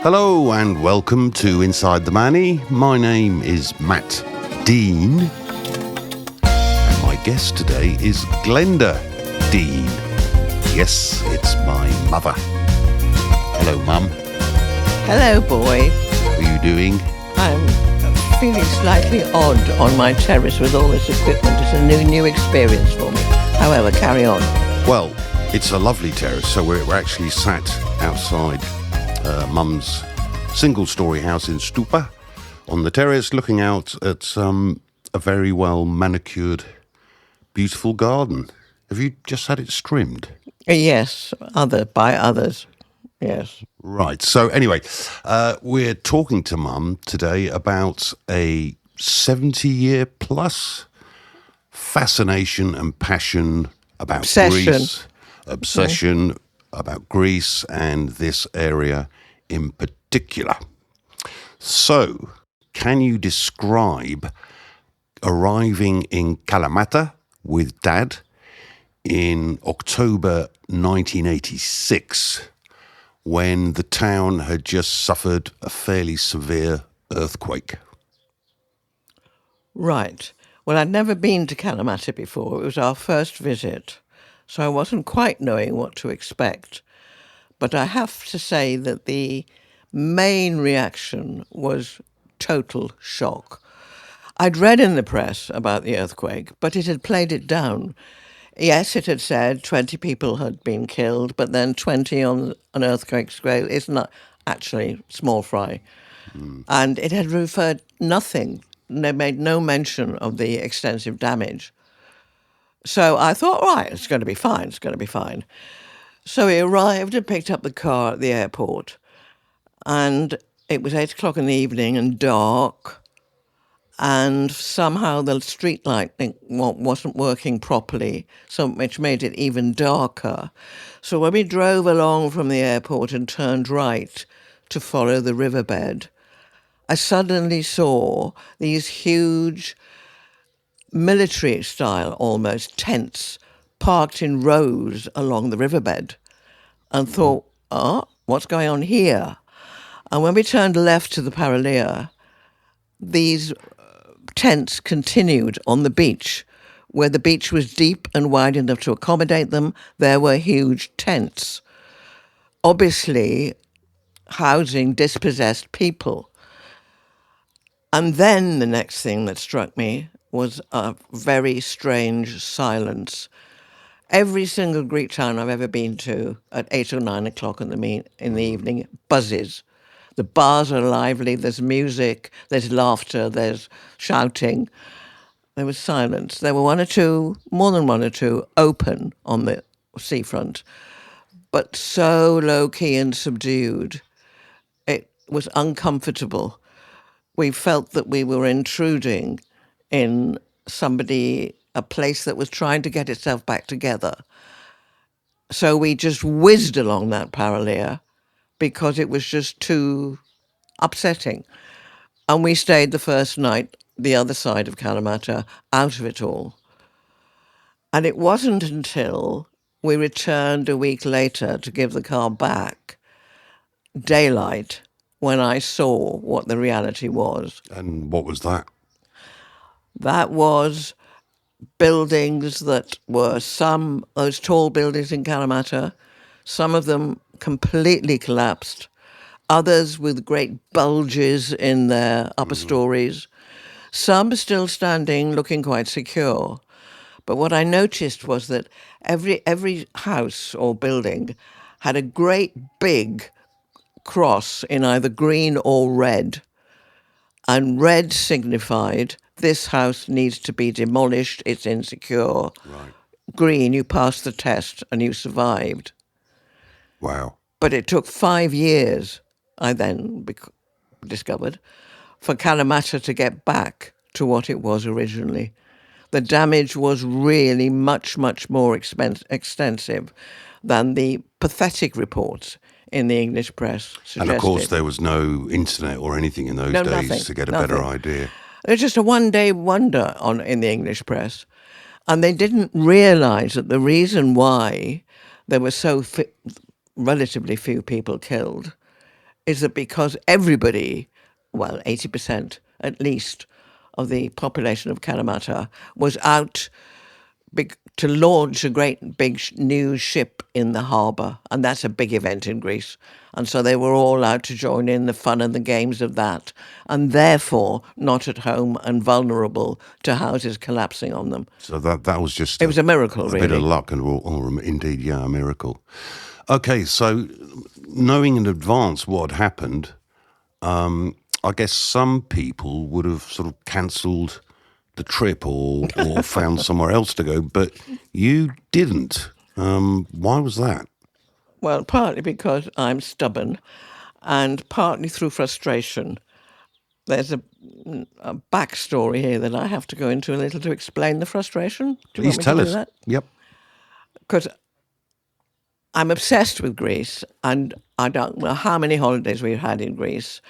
Hello and welcome to Inside the Manny. My name is Matt Dean and my guest today is Glenda Dean. Yes, it's my mother. Hello, Mum. Hello, boy. How are you doing? I'm feeling slightly odd on my terrace with all this equipment. It's a new experience for me. However, carry on. Well, it's a lovely terrace, so we're actually sat outside Mum's single-storey house in Stoupa on the terrace, looking out at a very well manicured, beautiful garden. Have you just had it trimmed? Yes, by others. Yes. Right. So anyway, we're talking to Mum today about a 70-year plus fascination and passion about Greece. Obsession about Greece and this area in particular. So, can you describe arriving in Kalamata with Dad in October 1986 when the town had just suffered a fairly severe earthquake? Right. Well, I'd never been to Kalamata before. It was our first visit, so I wasn't quite knowing what to expect. But I have to say that the main reaction was total shock. I'd read in the press about the earthquake, but it had played it down. Yes, it had said 20 people had been killed, but then 20 on an earthquake scale is not actually small fry. And it had referred nothing. They made no mention of the extensive damage. So I thought, right, it's going to be fine, it's going to be fine. So we arrived and picked up the car at the airport, and it was 8 o'clock in the evening and dark, and somehow the street lighting wasn't working properly, which made it even darker. So when we drove along from the airport and turned right to follow the riverbed, I suddenly saw these huge military-style, almost, tents parked in rows along the riverbed, and thought, what's going on here? And when we turned left to the Paralia, these tents continued on the beach. Where the beach was deep and wide enough to accommodate them, there were huge tents, obviously housing dispossessed people. And then the next thing that struck me was a very strange silence. Every single Greek town I've ever been to at 8 or 9 o'clock in the evening buzzes. The bars are lively, there's music, there's laughter, there's shouting. There was silence. There were more than one or two, open on the seafront, but so low-key and subdued. It was uncomfortable. We felt that we were intruding in a place that was trying to get itself back together. So we just whizzed along that Paralia because it was just too upsetting. And we stayed the first night the other side of Kalamata, out of it all. And it wasn't until we returned a week later to give the car back, daylight, when I saw what the reality was. And what was that? That was buildings that were those tall buildings in Kalamata, some of them completely collapsed, others with great bulges in their upper stories, some still standing, looking quite secure. But what I noticed was that every house or building had a great big cross in either green or red. And red signified this house needs to be demolished, it's insecure. Right. Green, you passed the test and you survived. Wow. But it took 5 years, I then discovered, for Kalamata to get back to what it was originally. The damage was really much, much more extensive than the pathetic reports in the English press suggested. And of course there was no internet or anything in those days to get a better idea. It was just a one-day wonder in the English press. And they didn't realise that the reason why there were relatively few people killed is that because everybody, well, 80% at least of the population of Kalamata was out to launch a great big new ship in the harbour, and that's a big event in Greece. And so they were all out to join in the fun and the games of that, and therefore not at home and vulnerable to houses collapsing on them. So that was just It was a miracle, a bit of really. luck, or indeed, yeah, a miracle. Okay, so knowing in advance what had happened, I guess some people would have sort of cancelled the trip or found somewhere else to go, but you didn't. Why was that? Well, partly because I'm stubborn, and partly through frustration. There's a backstory here that I have to go into a little to explain the frustration. Do you want Please me to tell do us. that? Yep. Because I'm obsessed with Greece, and I don't know how many holidays we've had in Greece.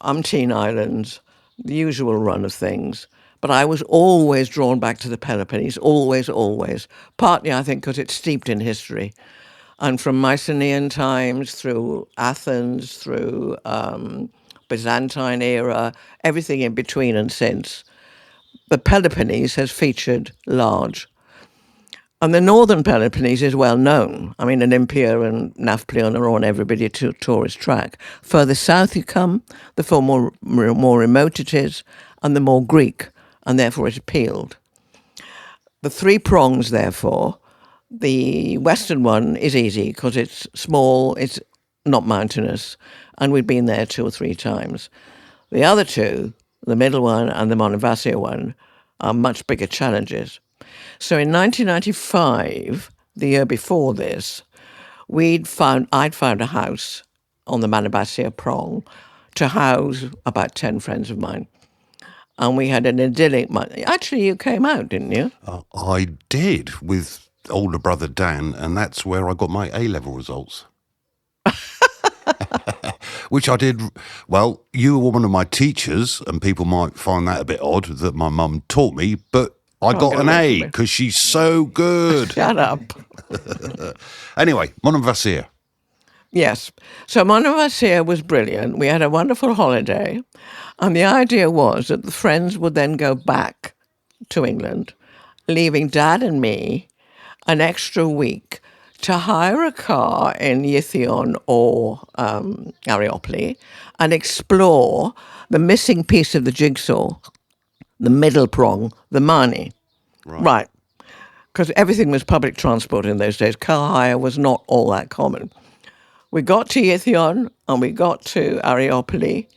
Umpteen islands, the usual run of things. But I was always drawn back to the Peloponnese, always, always. Partly, I think, because it's steeped in history. And from Mycenaean times through Athens, through Byzantine era, everything in between and since, the Peloponnese has featured large. And the northern Peloponnese is well known. I mean, Olympia and Nafplion are on everybody tourist track. Further south you come, the more remote it is, and the more Greek, and therefore it appealed. The three prongs, therefore, the western one is easy because it's small, it's not mountainous, and we've been there 2 or 3 times. The other two, the middle one and the Monovasia one, are much bigger challenges. So in 1995, the year before this, I'd found a house on the Monovasia prong to house about 10 friends of mine. And we had an idyllic month. Actually, you came out, didn't you? I did with older brother Dan, and that's where I got my A-level results. Which I did, well, you were one of my teachers, and people might find that a bit odd that my mum taught me, but I Can't got get an away from A me. because she's so good. Shut up. Anyway, Monovasia. Yes. So Monovasia was brilliant. We had a wonderful holiday. And the idea was that the friends would then go back to England, leaving Dad and me an extra week to hire a car in Yithion or Areopoli and explore the missing piece of the jigsaw, the middle prong, the Mani. Right. Because everything was public transport in those days. Car hire was not all that common. We got to Yithion and we got to Areopoli.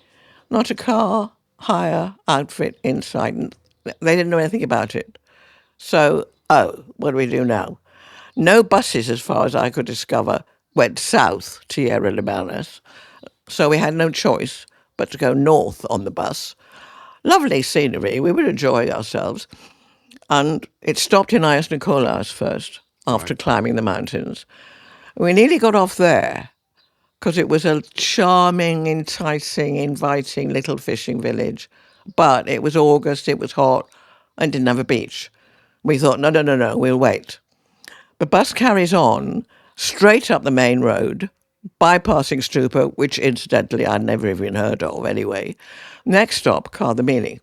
Not a car hire outfit inside. They didn't know anything about it. So, what do we do now? No buses, as far as I could discover, went south to Yerelimanas. So we had no choice but to go north on the bus. Lovely scenery. We would enjoy ourselves. And it stopped in Ayas Nikolaos first, after climbing the mountains. We nearly got off there because it was a charming, enticing, inviting little fishing village. But it was August, it was hot, and didn't have a beach. We thought, no, we'll wait. The bus carries on straight up the main road, bypassing Stoupa, which incidentally I'd never even heard of anyway. Next stop, Kardamili.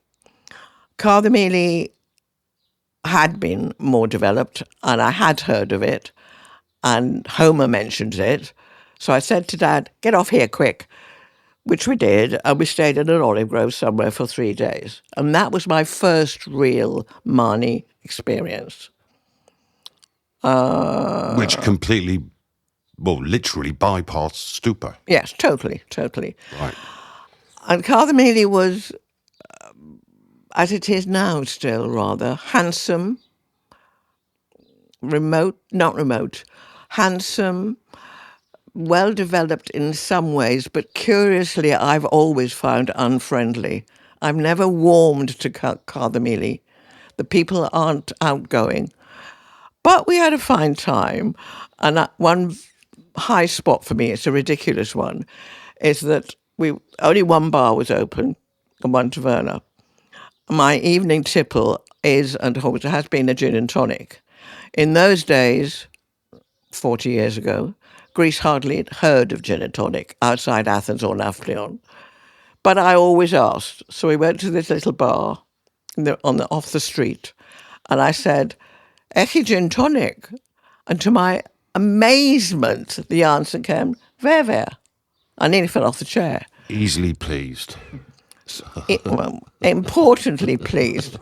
Kardamili had been more developed, and I had heard of it, and Homer mentions it. So I said to Dad, get off here quick, which we did, and we stayed in an olive grove somewhere for 3 days. And that was my first real Mani experience. Which completely, well, literally bypassed Stoupa. Yes, totally. Right. And Kardamili was, as it is now still, rather handsome, not remote, handsome, well developed in some ways, but curiously, I've always found unfriendly. I've never warmed to Kardamili. The people aren't outgoing. But we had a fine time. And one high spot for me, it's a ridiculous one, is that only one bar was open and one taverna. My evening tipple is and always has been a gin and tonic. In those days, 40 years ago, Greece hardly heard of gin and tonic outside Athens or Nafplion. But I always asked. So we went to this little bar off the street, and I said, "Echi gin tonic?" And to my amazement, the answer came, "Ver." I nearly fell off the chair. Easily pleased. Importantly pleased.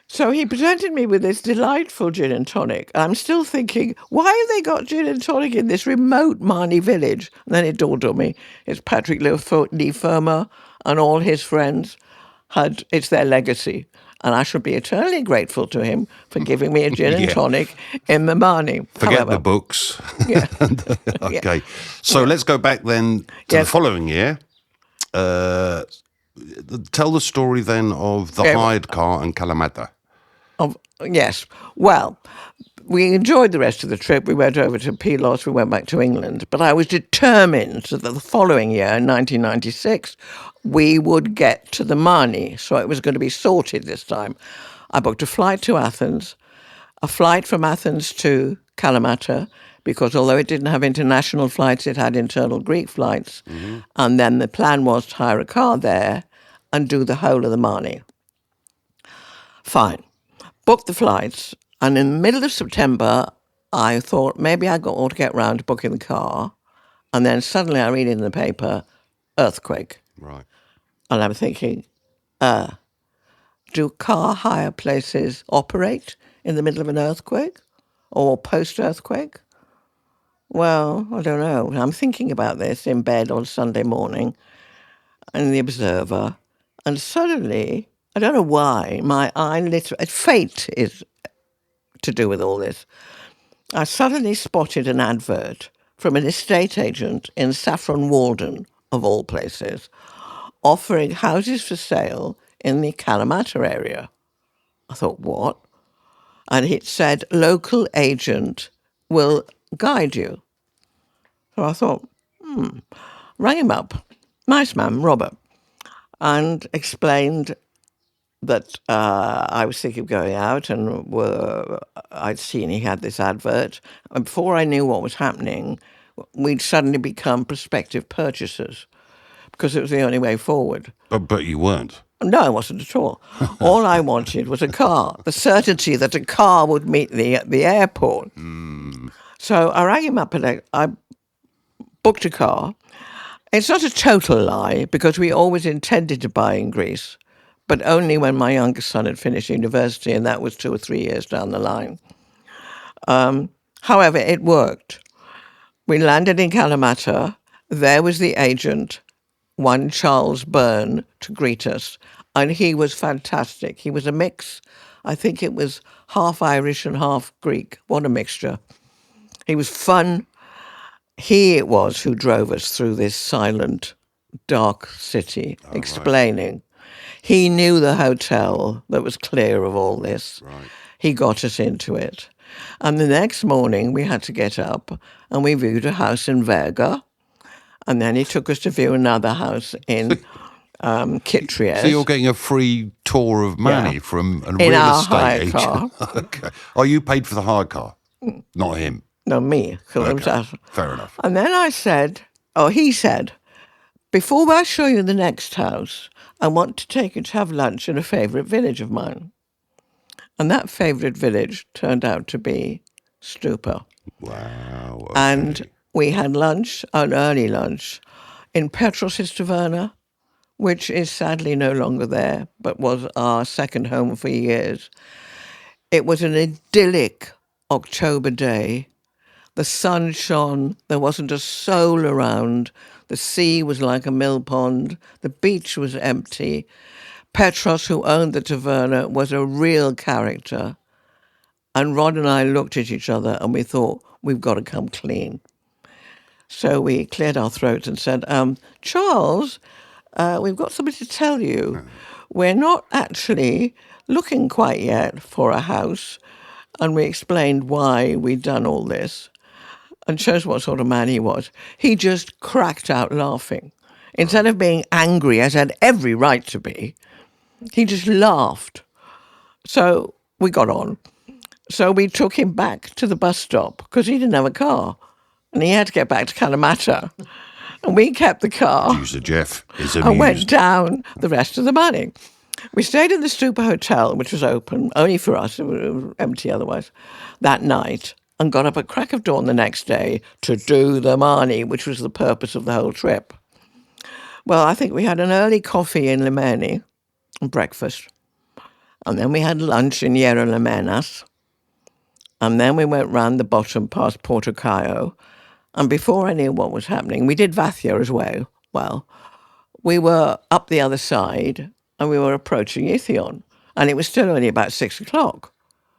So he presented me with this delightful gin and tonic. I'm still thinking, why have they got gin and tonic in this remote Marnie village? And then it dawned on me, it's Patrick Lee Firma and all his friends. It's their legacy. And I should be eternally grateful to him for giving me a gin and tonic in the Marnie. Forget the books. Yeah. Okay. So let's go back then to the following year. Tell the story then of the hired car and Kalamata. Yes. Well, we enjoyed the rest of the trip. We went over to Pylos. We went back to England. But I was determined that the following year, in 1996, we would get to the Marni. So it was going to be sorted this time. I booked a flight to Athens, a flight from Athens to Kalamata, because although it didn't have international flights, it had internal Greek flights. Mm-hmm. And then the plan was to hire a car there and do the whole of the Marni. Fine. Booked the flights, and in the middle of September, I thought maybe I ought to get round to booking the car, and then suddenly I read in the paper, earthquake. Right. And I'm thinking, do car hire places operate in the middle of an earthquake or post-earthquake? Well, I don't know. I'm thinking about this in bed on Sunday morning in the Observer, and suddenly, I don't know why, my eye literally, fate is to do with all this. I suddenly spotted an advert from an estate agent in Saffron Walden, of all places, offering houses for sale in the Kalamata area. I thought, what? And it said, local agent will guide you. So I thought, rang him up, nice man, Robert, and explained that I was thinking of going out, and I'd seen he had this advert. And before I knew what was happening, we'd suddenly become prospective purchasers because it was the only way forward. But you weren't. No, I wasn't at all. All I wanted was a car, the certainty that a car would meet me at the airport. So I rang him up and I booked a car. It's not a total lie because we always intended to buy in Greece, but only when my youngest son had finished university, and that was 2 or 3 years down the line. However, it worked. We landed in Kalamata. There was the agent, one Charles Byrne, to greet us, and he was fantastic. He was a mix. I think it was half Irish and half Greek. What a mixture. He was fun. He it was who drove us through this silent, dark city, explaining. Right. He knew the hotel that was clear of all this. Right. He got us into it. And the next morning we had to get up and we viewed a house in Verga. And then he took us to view another house in Kytrios. So you're getting a free tour of Mani from a real estate agent. Car. Okay. Oh, you paid for the hired car, not him. No, me. Okay. Fair enough. And then he said, before I show you the next house, I want to take you to have lunch in a favourite village of mine. And that favourite village turned out to be Stoupa. Wow. Okay. And we had lunch, an early lunch, in Petros Taverna, which is sadly no longer there, but was our second home for years. It was an idyllic October day. The sun shone, there wasn't a soul around, the sea was like a mill pond, the beach was empty. Petros, who owned the taverna, was a real character. And Rod and I looked at each other and we thought, we've got to come clean. So we cleared our throats and said, Charles, we've got something to tell you. We're not actually looking quite yet for a house. And we explained why we'd done all this. And shows what sort of man he was. He just cracked out laughing. Instead of being angry, as had every right to be, he just laughed. So we got on. So we took him back to the bus stop because he didn't have a car. and he had to get back to Kalamata. And we kept the car User Jeff is and went amused. down the rest of the morning. We stayed in the Stoupa Hotel, which was open only for us, it was empty otherwise, that night, and got up at crack of dawn the next day to do the Marnie, which was the purpose of the whole trip. Well, I think we had an early coffee in Limeni, and breakfast, and then we had lunch in Yerra Lemenas, and then we went round the bottom past Porto Cayo, and before I knew what was happening, we did Vathia as well. Well, we were up the other side and we were approaching Ithion, and it was still only about 6 o'clock.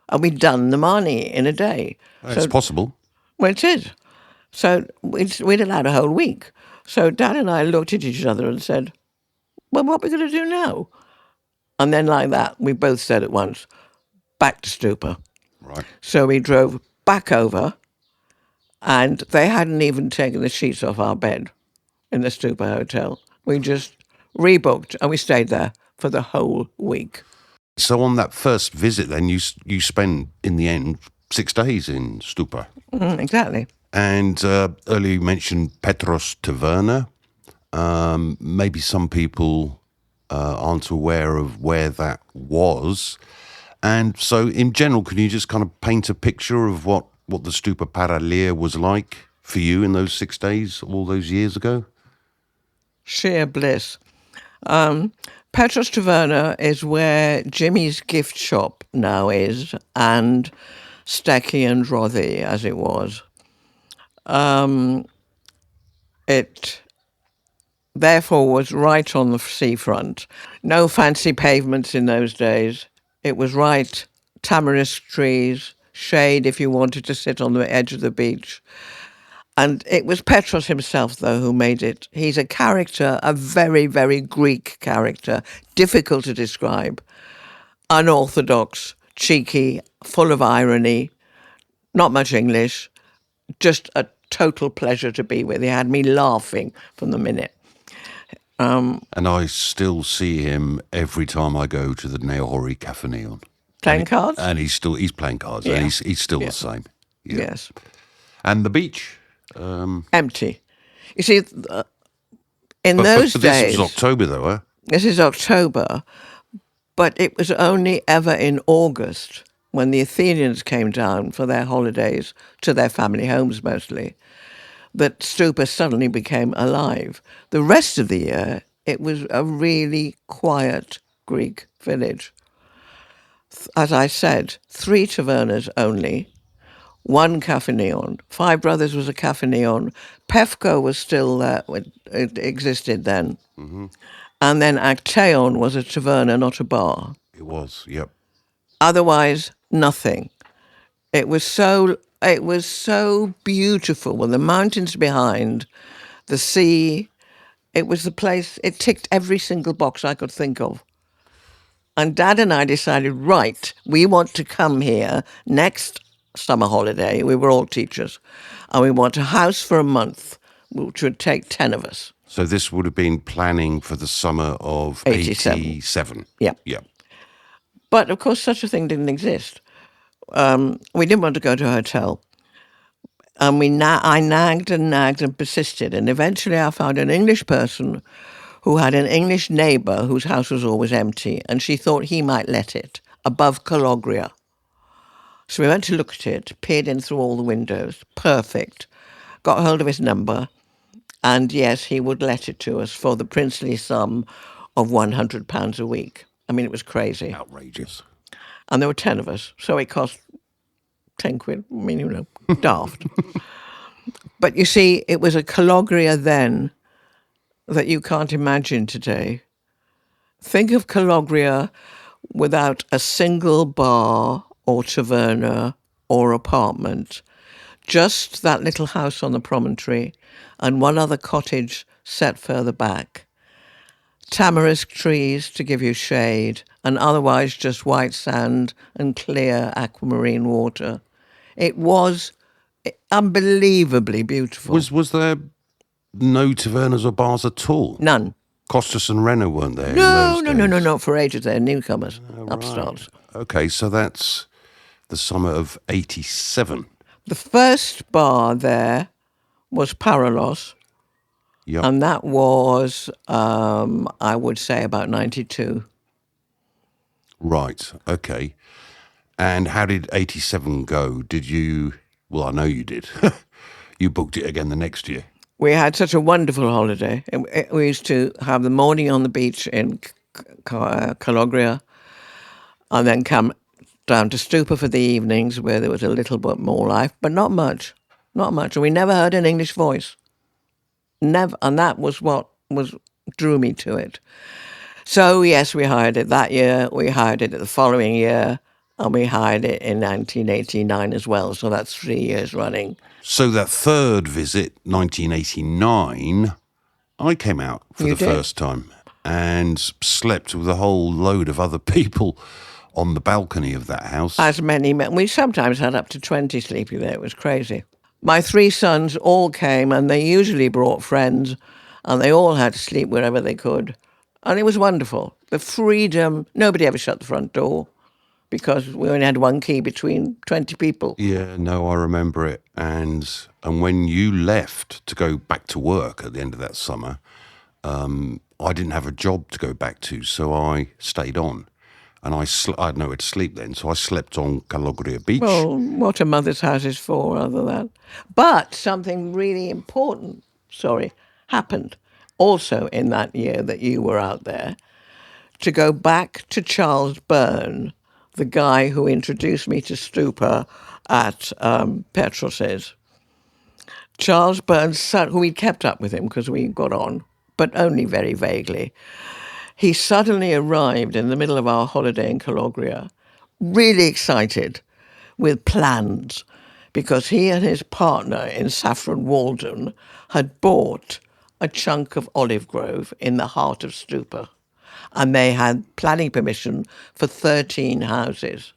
And we'd done the Marnie in a day. It's possible. Well, it is. So we'd allowed a whole week. So Dad and I looked at each other and said, well, what are we going to do now? And then like that, we both said at once, back to Stoupa. Right. So we drove back over, and they hadn't even taken the sheets off our bed in the Stoupa Hotel. We just rebooked and we stayed there for the whole week. So on that first visit then, you spent, in the end, 6 days in Stoupa. Exactly. And earlier you mentioned Petros Taverna. Maybe some people aren't aware of where that was. And so in general, can you just kind of paint a picture of what the Stoupa Paralia was like for you in those 6 days all those years ago? Sheer bliss. Petros Taverna is where Jimmy's gift shop now is, and Stecky and Rothy, as it was. It therefore was right on the seafront. No fancy pavements in those days. It was right tamarisk trees, shade if you wanted to sit on the edge of the beach. And it was Petros himself, though, who made it. He's a character, a very, very Greek character, difficult to describe, unorthodox, cheeky, full of irony, not much English, just a total pleasure to be with. He had me laughing from the minute. And I still see him every time I go to the Neohori Cafe Neon. Playing cards? And he's playing cards, Yeah. and he's still the same. Yeah. Yes. And the beach? Empty. You see, in those but days... this was October, though, huh? This is October, but it was only ever in August when the Athenians came down for their holidays to their family homes mostly, that Stoupa suddenly became alive. The rest of the year, it was a really quiet Greek village. As I said, 3 tavernas only, 1 Cafe Neon. Five Brothers was a Cafe Neon. Pefko was still there. It existed then. Mm-hmm. And then Acteon was a taverna, not a bar. It was, yep. Otherwise, nothing. It was so beautiful. Well, the mountains behind, the sea, it was the place, it ticked every single box I could think of. And Dad and I decided, right, we want to come here next summer holiday. We were all teachers. And we want a house for a month, which would take 10 of us. So this would have been planning for the summer of 87. Yeah. Yep. But, of course, such a thing didn't exist. We didn't want to go to a hotel. And I nagged and persisted. And eventually I found an English person who had an English neighbour whose house was always empty. And she thought he might let it above Calogria. So we went to look at it, peered in through all the windows. Perfect. Got hold of his number. And yes, he would let it to us for the princely sum of £100 a week. I mean, it was crazy. Outrageous. And there were 10 of us, so it cost 10 quid. I mean, daft. But you see, it was a Calogria then that you can't imagine today. Think of Calogria without a single bar or taverna or apartment. Just that little house on the promontory and one other cottage set further back. Tamarisk trees to give you shade, and otherwise just white sand and clear aquamarine water. It was unbelievably beautiful. Was there no tavernas or bars at all? None. Costas and Renner weren't there? No, for ages. They're newcomers, upstarts. Okay, so that's the summer of 87. The first bar there was Paralos, Yep. and that was, I would say, about 92. Right. Okay. And how did 87 go? Did you? Well, I know you did. You booked it again the next year. We had such a wonderful holiday. We used to have the morning on the beach in Calogria, and then come down to Stoupa for the evenings, where there was a little bit more life, but not much. Not much. And we never heard an English voice. Never. And that was what was drew me to it. So, yes, we hired it that year. We hired it the following year. And we hired it in 1989 as well. So that's 3 years running. So that third visit, 1989, I came out for You the did? first time and slept with a whole load of other people on the balcony of that house. As many men. We sometimes had up to 20 sleeping there. It was crazy. My 3 sons all came, and they usually brought friends, and they all had to sleep wherever they could. And it was wonderful. The freedom. Nobody ever shut the front door because we only had one key between 20 people. Yeah, no, I remember it. And when you left to go back to work at the end of that summer, I didn't have a job to go back to, so I stayed on. And I had nowhere to sleep then, so I slept on Calogria Beach. Well, what a mother's house is for, other than that. But something really important, happened also in that year that you were out there. To go back to Charles Byrne, the guy who introduced me to Stoupa at Petros's. Charles Byrne's son, who we kept up with him because we got on, but only very vaguely. He suddenly arrived in the middle of our holiday in Calogria, really excited, with plans, because he and his partner in Saffron Walden had bought a chunk of olive grove in the heart of Stoupa, and they had planning permission for 13 houses,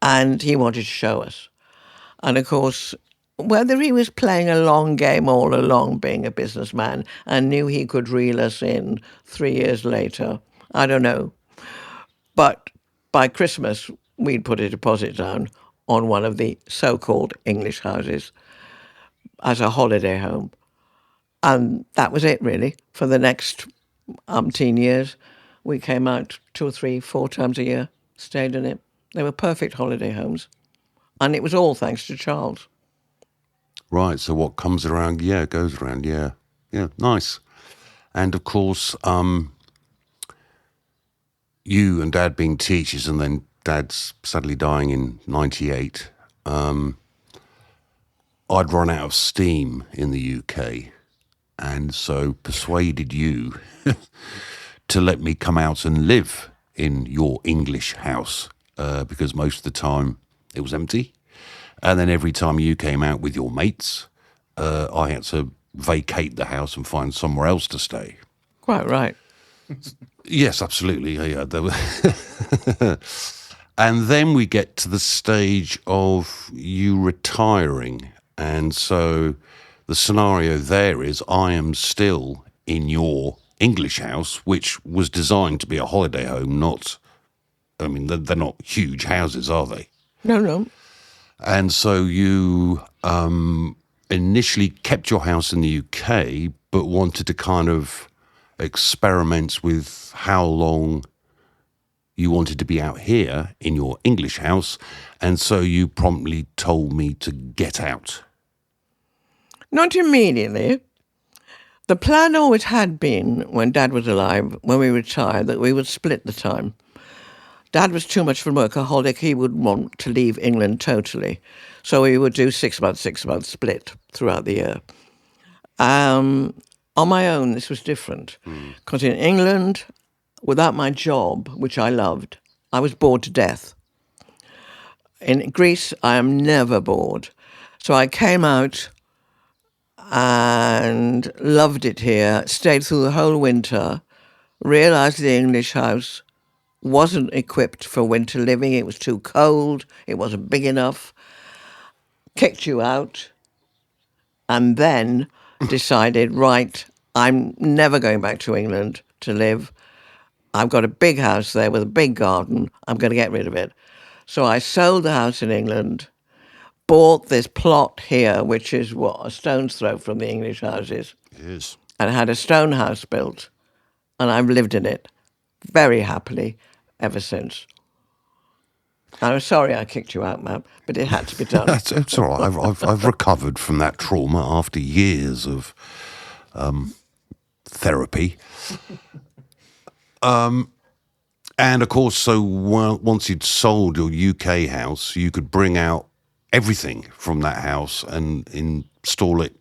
and he wanted to show us. And of course, whether he was playing a long game all along, being a businessman, and knew he could reel us in 3 years later, I don't know. But by Christmas, we'd put a deposit down on one of the so-called English houses as a holiday home. And that was it, really. For the next umpteen years, we came out 2 or 3, 4 times a year, stayed in it. They were perfect holiday homes. And it was all thanks to Charles. Right, so what comes around, goes around, yeah. Yeah, nice. And of course, you and Dad being teachers, and then Dad's sadly dying in 98, I'd run out of steam in the UK, and so persuaded you to let me come out and live in your English house, because most of the time it was empty. And then every time you came out with your mates, I had to vacate the house and find somewhere else to stay. Quite right. Yes, absolutely. Yeah, and then we get to the stage of you retiring. And so the scenario there is I am still in your English house, which was designed to be a holiday home, they're not huge houses, are they? No. And so you initially kept your house in the UK, but wanted to kind of experiment with how long you wanted to be out here in your English house. And so you promptly told me to get out. Not immediately. The plan always had been, when Dad was alive, when we retired, that we would split the time. Dad was too much of a workaholic. He would want to leave England totally. So we would do 6 months, 6 months split throughout the year. On my own, this was different. Because in England, without my job, which I loved, I was bored to death. In Greece, I am never bored. So I came out and loved it here, stayed through the whole winter, realised the English house wasn't equipped for winter living. It was too cold. It wasn't big enough. Kicked you out. And then decided, right, I'm never going back to England to live. I've got a big house there with a big garden. I'm going to get rid of it. So I sold the house in England, bought this plot here, which is what, a stone's throw from the English houses, It is. and had a stone house built, and I've lived in it very happily ever since. I'm sorry I kicked you out, ma'am, but it had to be done. It's all right. I've recovered from that trauma after years of therapy. And of course, so once you'd sold your UK house, you could bring out everything from that house and install it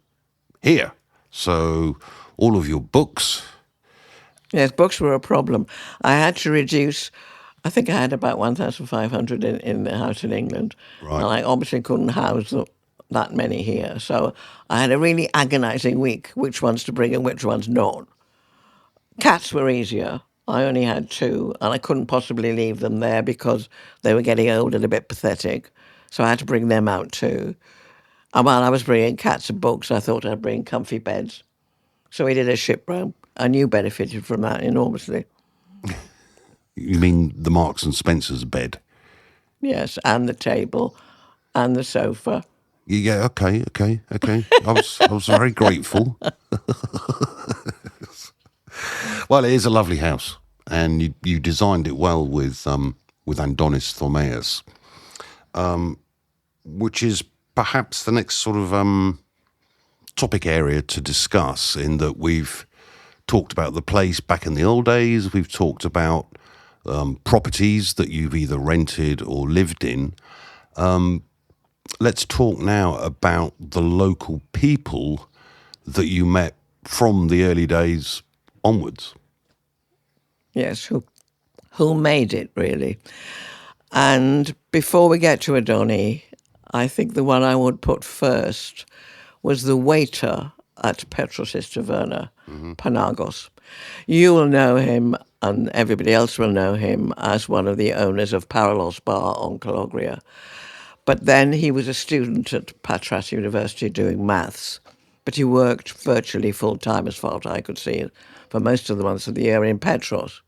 here. So all of your books. Yes, books were a problem. I had to reduce. I think I had about 1,500 in the house in England. Right. And I obviously couldn't house that many here. So I had a really agonizing week, which ones to bring and which ones not. Cats were easier. I only had two, and I couldn't possibly leave them there because they were getting old and a bit pathetic. So I had to bring them out too. And while I was bringing cats and books, I thought I'd bring comfy beds. So we did a ship roam, and you benefited from that enormously. You mean the Marks and Spencer's bed? Yes, and the table, and the sofa. Yeah. Okay. I was very grateful. Well, it is a lovely house, and you designed it well with Andonis Thomaeus, which is perhaps the next sort of topic area to discuss. In that we've talked about the place back in the old days, we've talked about properties that you've either rented or lived in. Let's talk now about the local people that you met from the early days onwards. Yes, who made it, really. And before we get to Adoni, I think the one I would put first was the waiter at Petros' Taverna, Panagos. You will know him, and everybody else will know him, as one of the owners of Paralos Bar on Calogria. But then he was a student at Patras University doing maths. But he worked virtually full-time, as far as I could see, for most of the months of the year in Petros.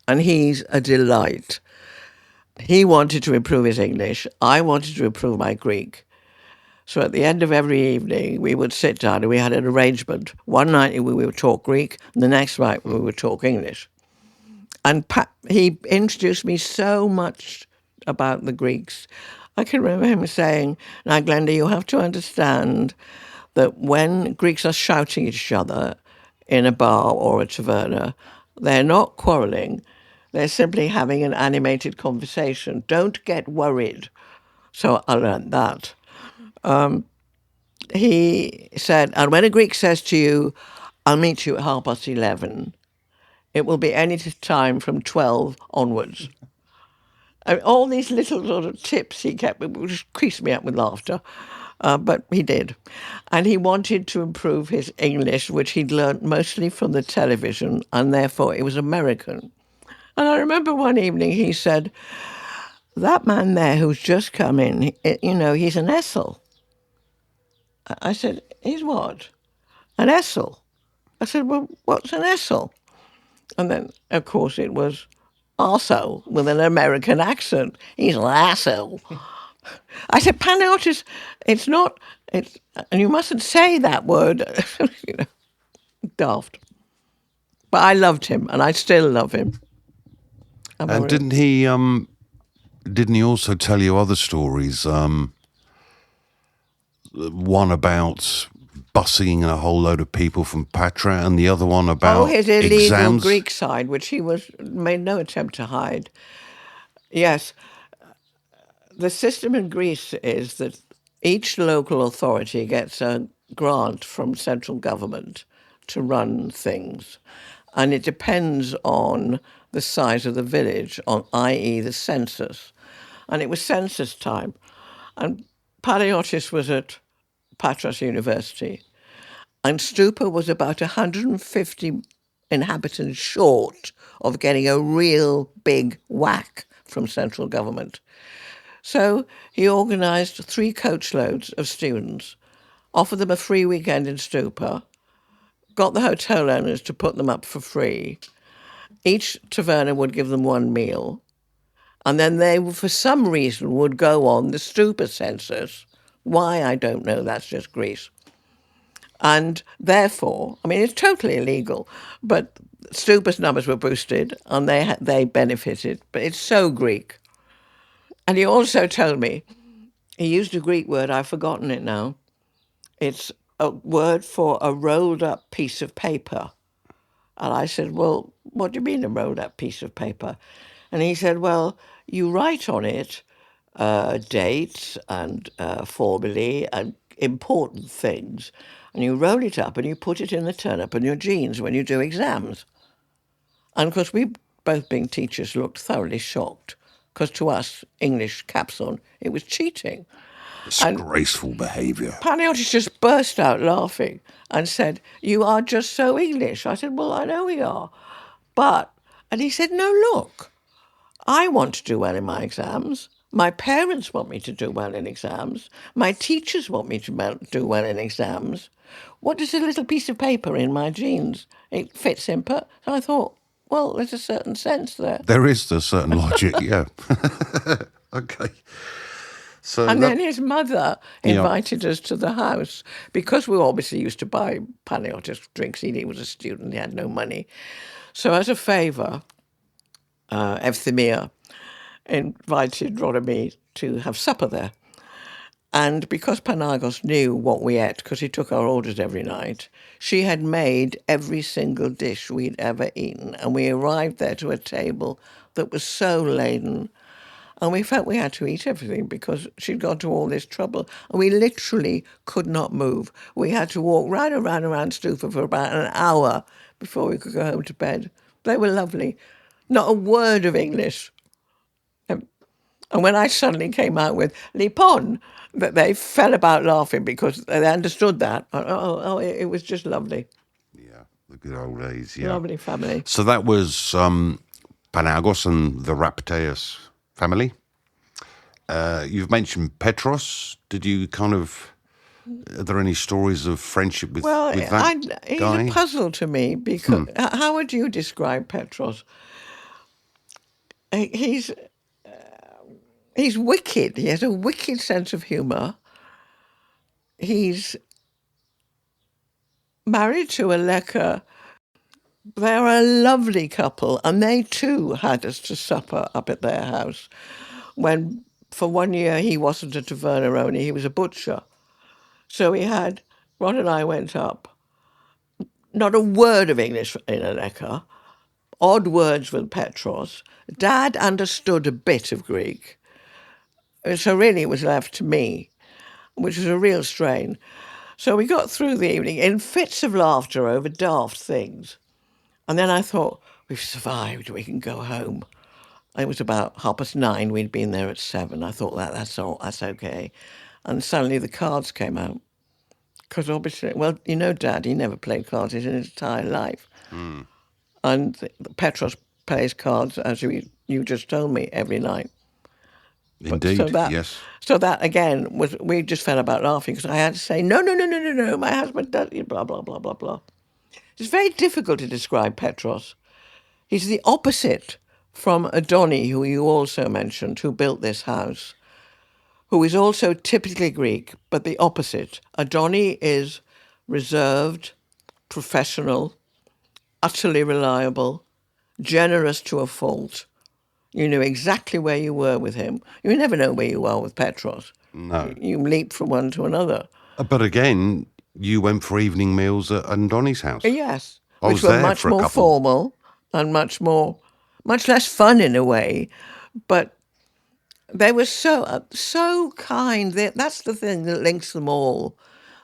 And he's a delight. He wanted to improve his English. I wanted to improve my Greek. So at the end of every evening, we would sit down and we had an arrangement. One night we would talk Greek, and the next night we would talk English. And he introduced me so much about the Greeks. I can remember him saying, "Now, Glenda, you have to understand that when Greeks are shouting at each other in a bar or a taverna, they're not quarrelling. They're simply having an animated conversation. Don't get worried." So I learned that. He said, and when a Greek says to you, "I'll meet you at 11:30, it will be any time from 12 onwards." And all these little sort of tips he kept, it would just crease me up with laughter. But he did. And he wanted to improve his English, which he'd learnt mostly from the television, and therefore it was American. And I remember one evening he said, "That man there who's just come in, he's an Essel." I said, "He's what?" "An Essel." I said, "Well, what's an Essel?" And then, of course, it was arsehole with an American accent. "He's an arsehole." I said, "Panagiotis, it's not, and you mustn't say that word." Daft. But I loved him, and I still love him. And didn't he also tell you other stories? One about busing a whole load of people from Patra, and the other one about his illegal exams. Greek side, which he made no attempt to hide. Yes, the system in Greece is that each local authority gets a grant from central government to run things. And it depends on the size of the village, i.e. the census. And it was census time. And Panagiotis was at Patras University. And Stoupa was about 150 inhabitants short of getting a real big whack from central government. So he organised 3 coachloads of students, offered them a free weekend in Stoupa, got the hotel owners to put them up for free. Each taverna would give them 1 meal, and then they, for some reason, would go on the Stoupa census Why, I don't know. That's just Greece. And therefore, I mean, it's totally illegal, but Stoupa's numbers were boosted and they benefited. But it's so Greek. And he also told me, he used a Greek word, I've forgotten it now. It's a word for a rolled up piece of paper. And I said, well, what do you mean a rolled up piece of paper? And he said, well, you write on it dates and formulae and important things, and you roll it up and you put it in the turn-up in your jeans when you do exams. And of course, we, both being teachers, looked thoroughly shocked, because to us, English caps on, it was cheating. Disgraceful behaviour. Panagiotis just burst out laughing and said, you are just so English. I said, well, I know we are. But, and he said, no, look, I want to do well in my exams. My parents want me to do well in exams. My teachers want me to do well in exams. What does a little piece of paper in my jeans? It fits in. So I thought, well, there's a certain sense there. There is a certain logic, yeah. Okay. So And then his mother invited us to the house because we obviously used to buy Panagiotis drinks. He was a student, he had no money. So as a favour, Evthymia invited Rodomy to have supper there. And because Panagos knew what we ate, because he took our orders every night, she had made every single dish we'd ever eaten. And we arrived there to a table that was so laden. And we felt we had to eat everything because she'd gone to all this trouble. And we literally could not move. We had to walk right around Stoupa for about an hour before we could go home to bed. They were lovely. Not a word of English. And when I suddenly came out with Lipon, that they fell about laughing because they understood that. It was just lovely. yeah, the good old days, yeah. Lovely family. So that was Panagos and the Rapteus family. You've mentioned Petros. Did you kind of... Are there any stories of friendship with that he's guy? a puzzle to me because how would you describe Petros? He's wicked. He has a wicked sense of humour. He's married to a Leka. They're a lovely couple, and they too had us to supper up at their house. When for 1 year he wasn't a taverneroni, he was a butcher. So Ron and I went up. Not a word of English in Aleka, odd words with Petros. Dad understood a bit of Greek. So really it was left to me, which was a real strain. So we got through the evening in fits of laughter over daft things. And then I thought, we've survived, we can go home. It was about 9:30, we'd been there at 7. I thought that's okay. And suddenly the cards came out. Because obviously, well, you know, Dad, he never played cards in his entire life. And Petros plays cards, as you just told me, every night. Indeed, yes. So that, again, we just fell about laughing because I had to say, no, my husband does, blah, blah, blah, blah, blah. It's very difficult to describe Petros. He's the opposite from Adoni, who you also mentioned, who built this house, who is also typically Greek, but the opposite. Adoni is reserved, professional, utterly reliable, generous to a fault. You knew exactly where you were with him. You never know where you are with Petros. No. You leap from one to another. But again, you went for evening meals at Andoni's house. Yes, I which was were there much for a more couple. formal and much less fun in a way, but they were so kind. That's the thing that links them all.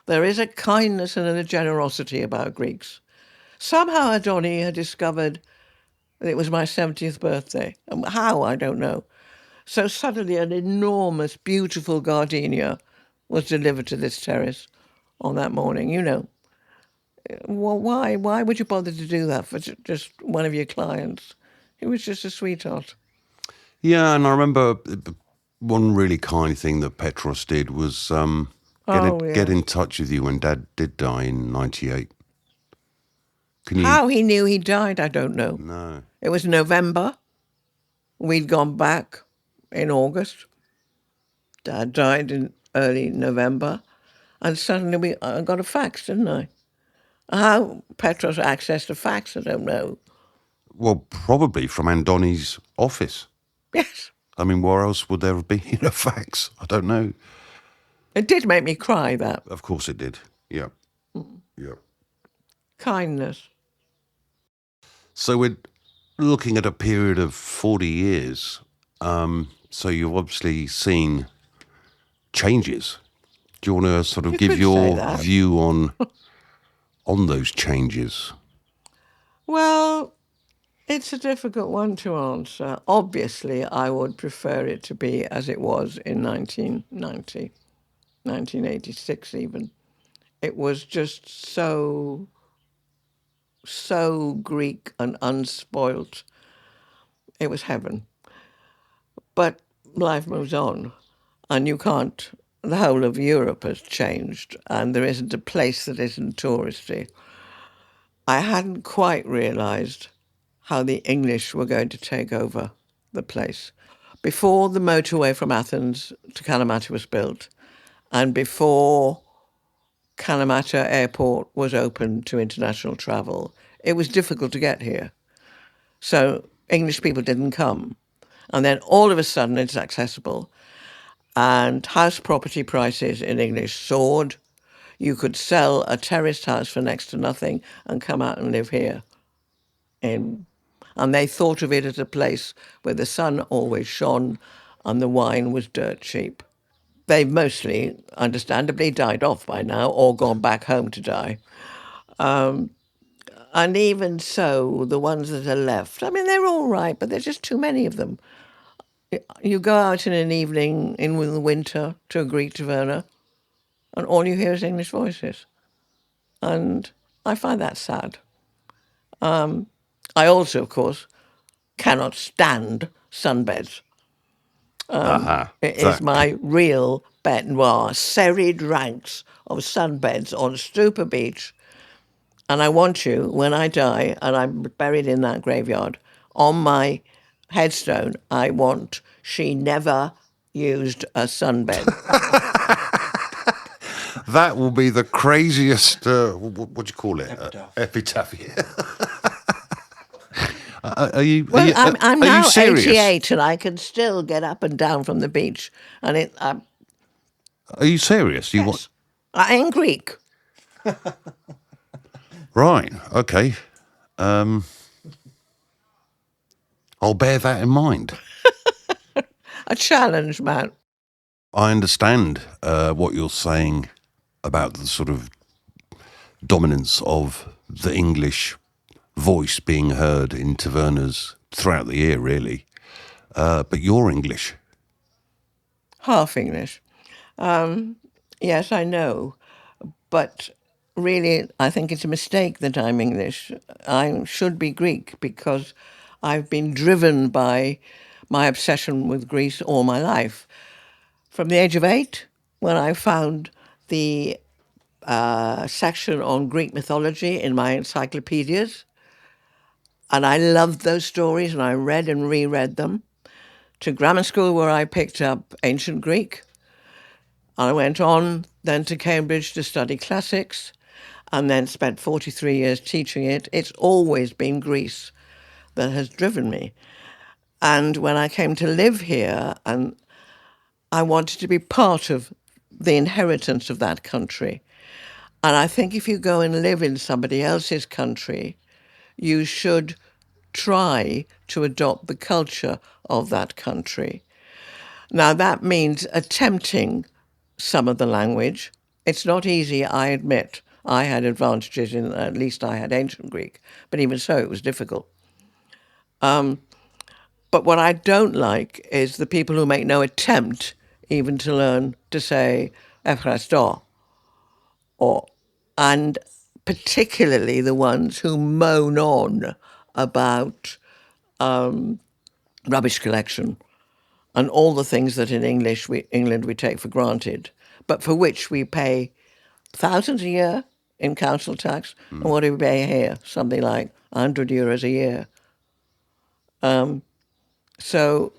There is a kindness and a generosity about Greeks. Somehow Adoni had discovered that it was my 70th birthday. And how, I don't know. So suddenly an enormous, beautiful gardenia was delivered to this terrace on that morning, you know. Well, why? Why would you bother to do that for just one of your clients? He was just a sweetheart. Yeah, and I remember one really kind thing that Petros did was get in touch with you when Dad did die in 98. How he knew he died, I don't know. No. It was November. We'd gone back in August. Dad died in early November, and suddenly I got a fax, didn't I? How Petros accessed a fax, I don't know. Well, probably from Andoni's office. Yes. I mean, where else would there have been a fax? I don't know. It did make me cry, that. Of course it did. Yeah. Yeah. Kindness. So we're looking at a period of 40 years. So you've obviously seen changes. Do you want to sort of You give could say your that. view on those changes? Well, it's a difficult one to answer. Obviously, I would prefer it to be as it was in 1990, 1986 even. It was just so Greek and unspoilt. It was heaven. But life moves on, and you can't. The whole of Europe has changed, and there isn't a place that isn't touristy. I hadn't quite realised how the English were going to take over the place. Before the motorway from Athens to Kalamata was built, and before Kalamata Airport was open to international travel, it was difficult to get here. So English people didn't come. And then all of a sudden it's accessible. And house property prices in English soared. You could sell a terraced house for next to nothing and come out and live here. And they thought of it as a place where the sun always shone and the wine was dirt cheap. They've mostly, understandably, died off by now or gone back home to die. And even so, the ones that are left, I mean, they're all right, but there's just too many of them. You go out in an evening in the winter to a Greek taverna, and all you hear is English voices. And I find that sad. I also, of course, cannot stand sunbeds. It is That my real bête noire, serried ranks of sunbeds on Stoupa Beach. And I want you, when I die and I'm buried in that graveyard, on my headstone, I want she never used a sunbed. that will be the craziest. What do you call it? Epitaph. Well, I'm are you now serious? 88 and I can still get up and down from the beach. And Are you serious? You yes, I am Greek. right? Okay. I'll bear that in mind. A challenge, man. I understand what you're saying about the sort of dominance of the English voice being heard in tavernas throughout the year, really. But you're English. Half English. Yes, I know. But really, I think it's a mistake that I'm English. I should be Greek because I've been driven by my obsession with Greece all my life. From the age of 8, when I found the section on Greek mythology in my encyclopedias, and I loved those stories and I read and reread them, to grammar school where I picked up ancient Greek. I went on then to Cambridge to study classics and then spent 43 years teaching it. It's always been Greece that has driven me. And when I came to live here, and I wanted to be part of the inheritance of that country. And I think if you go and live in somebody else's country, you should try to adopt the culture of that country. Now, that means attempting some of the language. It's not easy, I admit. I had advantages in, at least I had ancient Greek, but even so, it was difficult. But what I don't like is the people who make no attempt even to learn to say Efrasto, or, and particularly the ones who moan on about rubbish collection and all the things that in England we take for granted, but for which we pay thousands a year in council tax. And what do we pay here? Something like €100 a year. So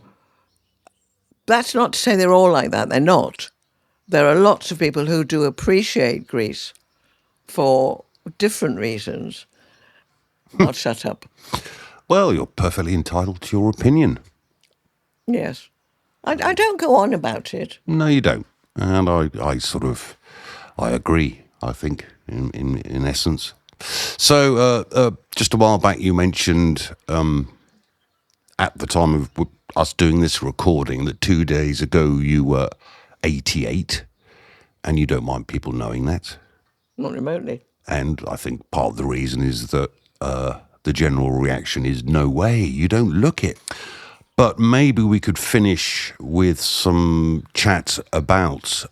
that's not to say they're all like that. They're not. There are lots of people who do appreciate Greece for different reasons. I'll shut up. Well, you're perfectly entitled to your opinion. Yes. I don't go on about it. No, you don't. And I agree, I think, in essence. So, just a while back, you mentioned at the time of us doing this recording that 2 days ago you were 88, and you don't mind people knowing that. Not remotely. And I think part of the reason is that the general reaction is no way, you don't look it. But maybe we could finish with some chat about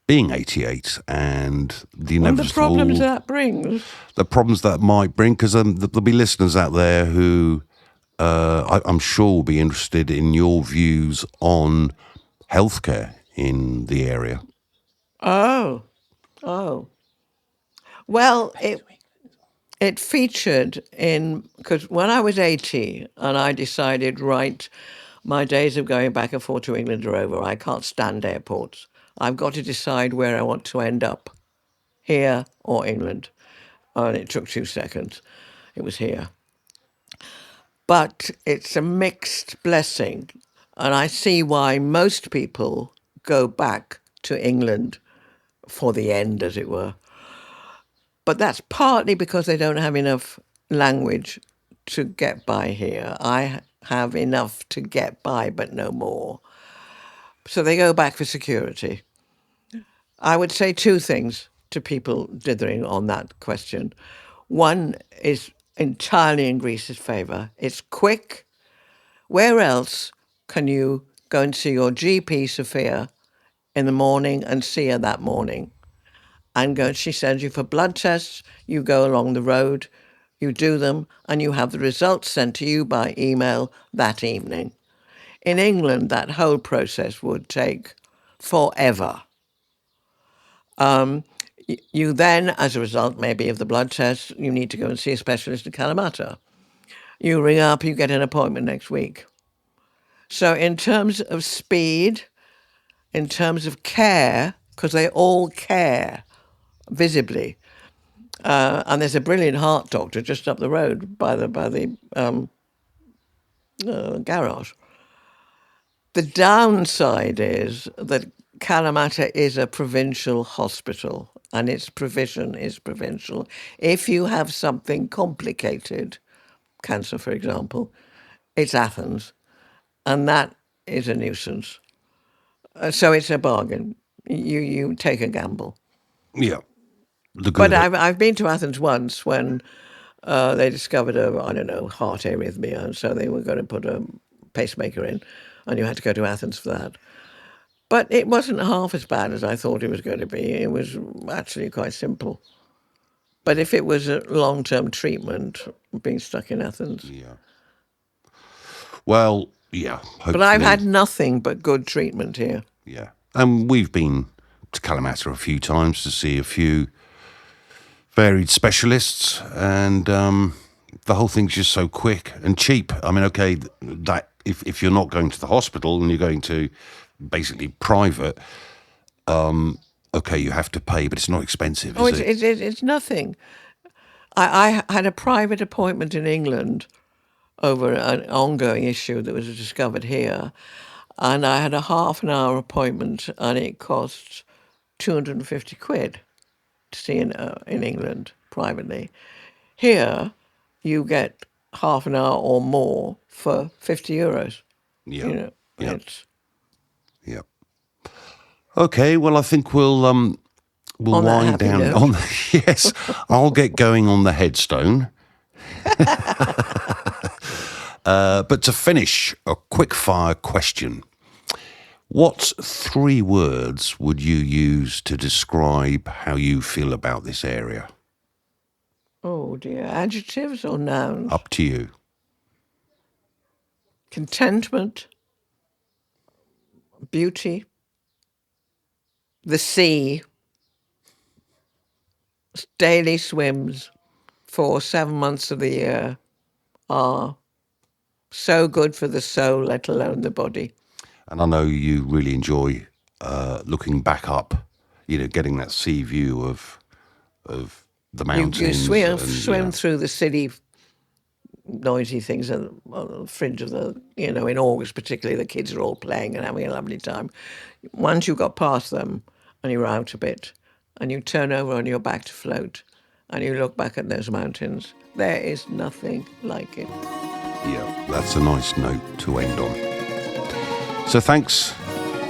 being 88 and the And the inevitable problems that brings. the problems that might bring, because there'll be listeners out there who I'm sure will be interested in your views on healthcare in the area. Oh, oh. Well, it featured in, because when I was 80 and I decided, right, my days of going back and forth to England are over. I can't stand airports. I've got to decide where I want to end up, here or England. And it took 2 seconds. It was here. But it's a mixed blessing. And I see why most people go back to England for the end, as it were. But that's partly because they don't have enough language to get by here. I have enough to get by, but no more. So they go back for security. I would say two things to people dithering on that question. One is entirely in Greece's favour. It's quick. Where else can you go and see your GP, Sophia, in the morning and see her that morning? And she sends you for blood tests, you go along the road, you do them, and you have the results sent to you by email that evening. In England, that whole process would take forever. You then, as a result maybe of the blood test, you need to go and see a specialist in Kalamata. You ring up, you get an appointment next week. So in terms of speed, in terms of care, because they all care visibly, and there's a brilliant heart doctor just up the road by the garage. The downside is that Kalamata is a provincial hospital and its provision is provincial. If you have something complicated, cancer for example, it's Athens, and that is a nuisance. So it's a bargain. You take a gamble. Yeah, the But good. I've been to Athens once when they discovered heart arrhythmia, and so they were going to put a pacemaker in, and you had to go to Athens for that. But it wasn't half as bad as I thought it was going to be. It was actually quite simple. But if it was a long-term treatment, being stuck in Athens. Yeah. Well, yeah. Hopefully. But I've had nothing but good treatment here. Yeah, and we've been to Kalamata a few times to see a few varied specialists, and the whole thing's just so quick and cheap. I mean, okay, that if you're not going to the hospital and you're going to basically private, okay, you have to pay, but it's not expensive, is it? It's nothing. I had a private appointment in England over an ongoing issue that was discovered here, and I had a half an hour appointment, and it cost 250 quid to see in England privately. Here, you get half an hour or more for 50 euros. Yeah, yeah, It's yeah. Okay, well, I think we'll on that wind happy down note. on. Yes, I'll get going on the headstone. But to finish, a quick fire question. What 3 words would you use to describe how you feel about this area? Oh dear, adjectives or nouns? Up to you. Contentment, beauty, the sea, daily swims for 7 months of the year are so good for the soul, let alone the body. And I know you really enjoy looking back up, getting that sea view of the mountains. You swim, and, swim through the city noisy things on the fringe of in August particularly, the kids are all playing and having a lovely time. Once you got past them and you're out a bit and you turn over on your back to float and you look back at those mountains, there is nothing like it. Yeah, that's a nice note to end on. So thanks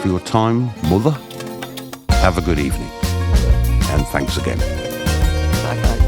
for your time, Mother. Have a good evening. And thanks again. Bye-bye.